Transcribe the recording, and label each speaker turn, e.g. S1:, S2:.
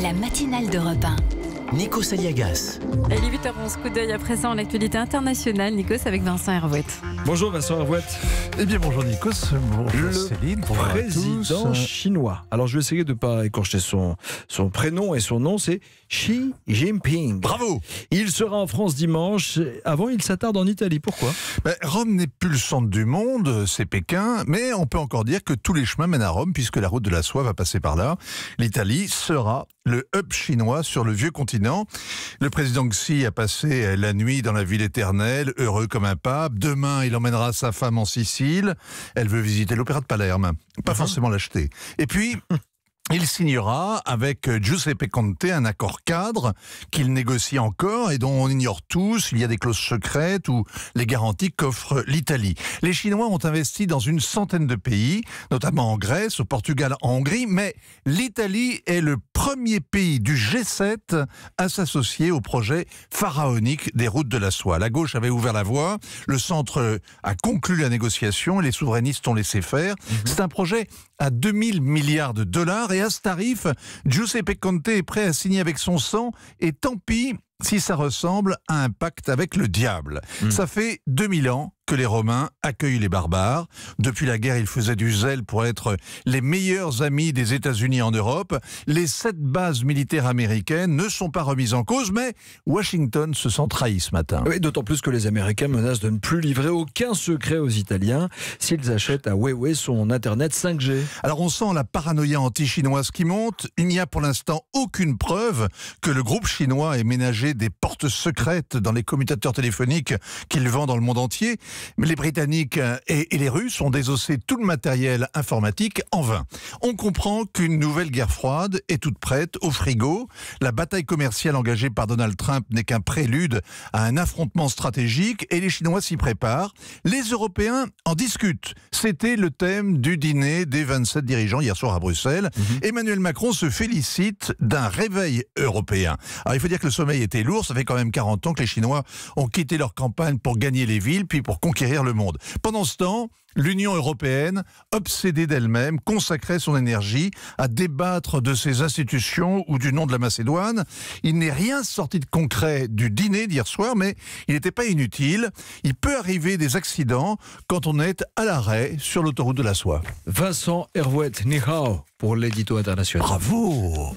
S1: La matinale d'Europe 1.
S2: Nikos Aliagas.
S3: Il est 8h11, coup d'œil à présent à l'actualité internationale. Nikos avec Vincent Hervouette.
S4: Bonjour Vincent Hervouette.
S5: Eh bien bonjour Nikos, bonjour Céline, bonjour à
S4: Président
S5: tous.
S4: chinois. Alors je vais essayer de ne pas écorcher son prénom et son nom, c'est Xi Jinping.
S5: Bravo.
S4: Il sera en France dimanche. Avant, il s'attarde en Italie. Pourquoi ?
S5: Rome n'est plus le centre du monde, c'est Pékin, mais on peut encore dire que tous les chemins mènent à Rome puisque la route de la soie va passer par là. L'Italie sera le hub chinois sur le vieux continent. Le président Xi a passé la nuit dans la ville éternelle, heureux comme un pape. Demain, il emmènera sa femme en Sicile. Elle veut visiter l'opéra de Palerme, pas forcément l'acheter. Et puis... il signera avec Giuseppe Conte un accord cadre qu'il négocie encore et dont on ignore tous. Il y a des clauses secrètes ou les garanties qu'offre l'Italie. Les Chinois ont investi dans une centaine de pays, notamment en Grèce, au Portugal, en Hongrie, mais l'Italie est le premier pays du G7 à s'associer au projet pharaonique des routes de la soie. La gauche avait ouvert la voie, le centre a conclu la négociation et les souverainistes ont laissé faire. C'est un projet à 2000 milliards de dollars et à ce tarif, Giuseppe Conte est prêt à signer avec son sang et tant pis si ça ressemble à un pacte avec le diable. Ça fait 2000 ans que les Romains accueillent les barbares. Depuis la guerre, ils faisaient du zèle pour être les meilleurs amis des États-Unis en Europe. Les 7 bases militaires américaines ne sont pas remises en cause, mais Washington se sent trahi ce matin.
S4: Oui, d'autant plus que les Américains menacent de ne plus livrer aucun secret aux Italiens s'ils achètent à Huawei son Internet 5G.
S5: Alors on sent la paranoïa anti-chinoise qui monte. Il n'y a pour l'instant aucune preuve que le groupe chinois ait ménagé des portes secrètes dans les commutateurs téléphoniques qu'il vend dans le monde entier. Mais les Britanniques et les Russes ont désossé tout le matériel informatique en vain. On comprend qu'une nouvelle guerre froide est toute prête au frigo. La bataille commerciale engagée par Donald Trump n'est qu'un prélude à un affrontement stratégique et les Chinois s'y préparent. Les Européens en discutent. C'était le thème du dîner des 27 dirigeants hier soir à Bruxelles. Emmanuel Macron se félicite d'un réveil européen. Alors il faut dire que le sommeil était lourd. Ça fait quand même 40 ans que les Chinois ont quitté leur campagne pour gagner les villes, puis pour conquérir le monde. Pendant ce temps, l'Union européenne, obsédée d'elle-même, consacrait son énergie à débattre de ses institutions ou du nom de la Macédoine. Il n'est rien sorti de concret du dîner d'hier soir, mais il n'était pas inutile. Il peut arriver des accidents quand on est à l'arrêt sur l'autoroute de la soie.
S4: Vincent Hervouette, ni hao pour l'édito international.
S5: Bravo!